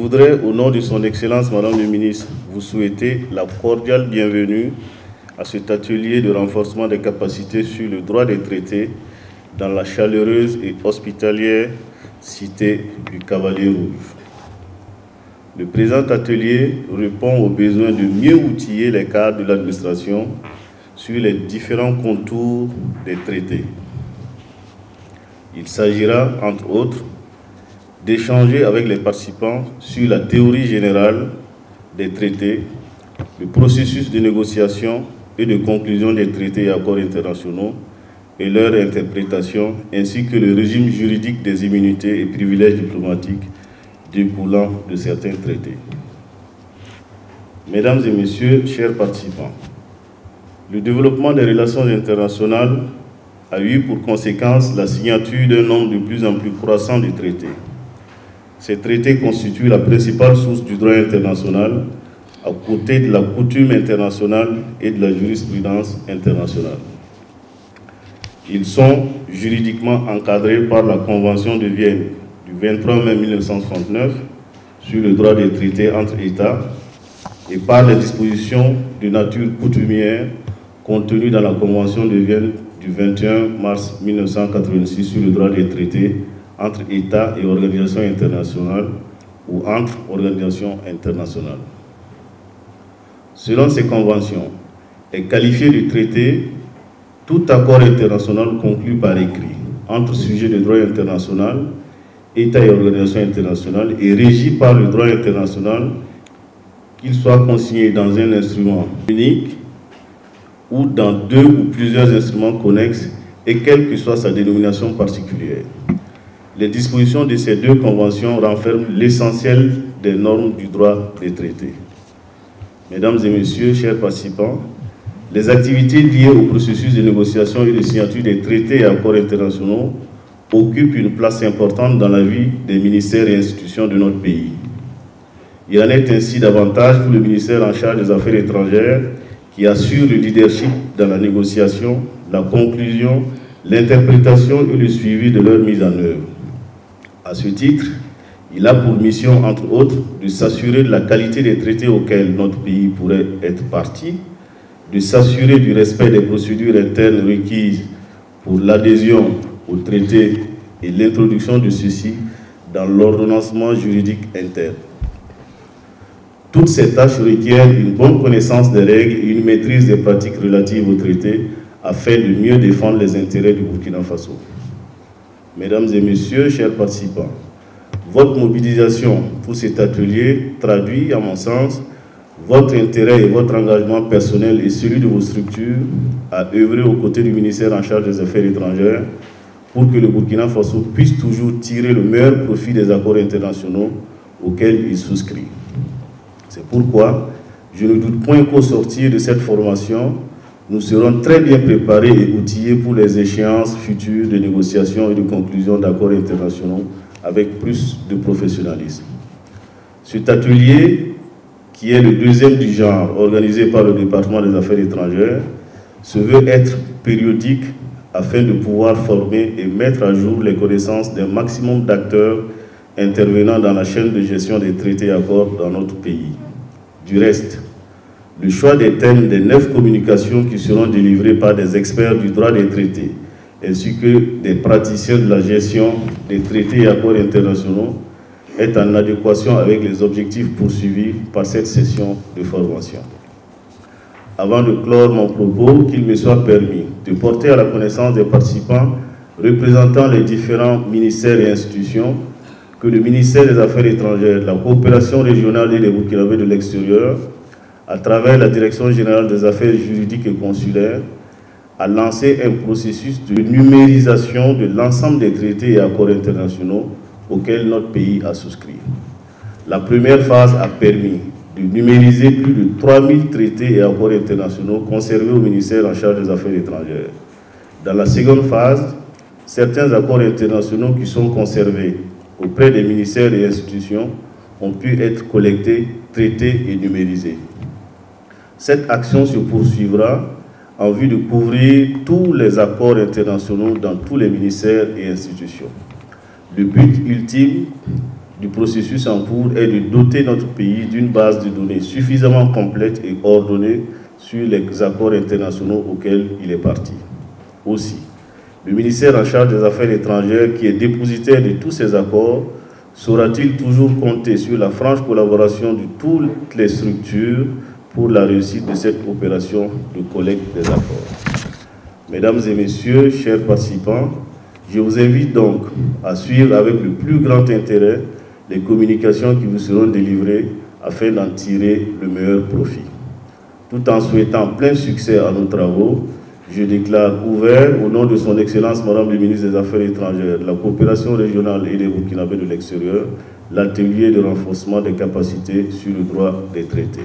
voudrais, au nom de son Excellence, Madame le Ministre, vous souhaiter la cordiale bienvenue à cet atelier de renforcement des capacités sur le droit des traités dans la chaleureuse et hospitalière cité du Cavalier Rouge. Le présent atelier répond au besoin de mieux outiller les cadres de l'administration sur les différents contours des traités. Il s'agira, entre autres, d'échanger avec les participants sur la théorie générale des traités, le processus de négociation et de conclusion des traités et accords internationaux et leur interprétation, ainsi que le régime juridique des immunités et privilèges diplomatiques découlant de certains traités. Mesdames et messieurs, chers participants, le développement des relations internationales a eu pour conséquence la signature d'un nombre de plus en plus croissant de traités. Ces traités constituent la principale source du droit international, à côté de la coutume internationale et de la jurisprudence internationale. Ils sont juridiquement encadrés par la Convention de Vienne du 23 mai 1969 sur le droit des traités entre États et par les dispositions de nature coutumière contenues dans la Convention de Vienne du 21 mars 1986 sur le droit des traités entre États et organisations internationales ou entre organisations internationales. Selon ces conventions, est qualifié de traité tout accord international conclu par écrit entre sujets de droit international, États et organisations internationales et régi par le droit international, qu'il soit consigné dans un instrument unique ou dans deux ou plusieurs instruments connexes et quelle que soit sa dénomination particulière. Les dispositions de ces deux conventions renferment l'essentiel des normes du droit des traités. Mesdames et messieurs, chers participants, les activités liées au processus de négociation et de signature des traités et accords internationaux occupent une place importante dans la vie des ministères et institutions de notre pays. Il en est ainsi davantage pour le ministère en charge des Affaires étrangères qui assure le leadership dans la négociation, la conclusion, l'interprétation et le suivi de leur mise en œuvre. À ce titre, il a pour mission, entre autres, de s'assurer de la qualité des traités auxquels notre pays pourrait être partie, de s'assurer du respect des procédures internes requises pour l'adhésion au traité et l'introduction de ceux-ci dans l'ordonnancement juridique interne. Toutes ces tâches requièrent une bonne connaissance des règles et une maîtrise des pratiques relatives au traité afin de mieux défendre les intérêts du Burkina Faso. Mesdames et messieurs, chers participants, votre mobilisation pour cet atelier traduit, à mon sens, votre intérêt et votre engagement personnel et celui de vos structures à œuvrer aux côtés du ministère en charge des Affaires étrangères pour que le Burkina Faso puisse toujours tirer le meilleur profit des accords internationaux auxquels il souscrit. C'est pourquoi je ne doute point qu'au sortir de cette formation, nous serons très bien préparés et outillés pour les échéances futures de négociations et de conclusion d'accords internationaux avec plus de professionnalisme. Cet atelier, qui est le deuxième du genre organisé par le département des Affaires étrangères, se veut être périodique afin de pouvoir former et mettre à jour les connaissances d'un maximum d'acteurs intervenant dans la chaîne de gestion des traités et accords dans notre pays. Du reste, le choix des thèmes des 9 communications qui seront délivrées par des experts du droit des traités, ainsi que des praticiens de la gestion des traités et accords internationaux, est en adéquation avec les objectifs poursuivis par cette session de formation. Avant de clore mon propos, qu'il me soit permis de porter à la connaissance des participants représentant les différents ministères et institutions que le ministère des Affaires étrangères, de la coopération régionale et des Burkinabés de l'extérieur, à travers la Direction générale des affaires juridiques et consulaires, a lancé un processus de numérisation de l'ensemble des traités et accords internationaux auxquels notre pays a souscrit. La première phase a permis de numériser plus de 3000 traités et accords internationaux conservés au ministère en charge des Affaires étrangères. Dans la seconde phase, certains accords internationaux qui sont conservés auprès des ministères et institutions ont pu être collectés, traités et numérisés. Cette action se poursuivra en vue de couvrir tous les accords internationaux dans tous les ministères et institutions. Le but ultime du processus en cours est de doter notre pays d'une base de données suffisamment complète et ordonnée sur les accords internationaux auxquels il est parti. Aussi, le ministère en charge des Affaires étrangères, qui est dépositaire de tous ces accords, saura-t-il toujours compter sur la franche collaboration de toutes les structures pour la réussite de cette opération de collecte des accords? Mesdames et messieurs, chers participants, je vous invite donc à suivre avec le plus grand intérêt les communications qui vous seront délivrées afin d'en tirer le meilleur profit. Tout en souhaitant plein succès à nos travaux, je déclare ouvert, au nom de son Excellence Madame le ministre des Affaires étrangères, de la coopération régionale et des Burkinabés de l'extérieur, l'atelier de renforcement des capacités sur le droit des traités.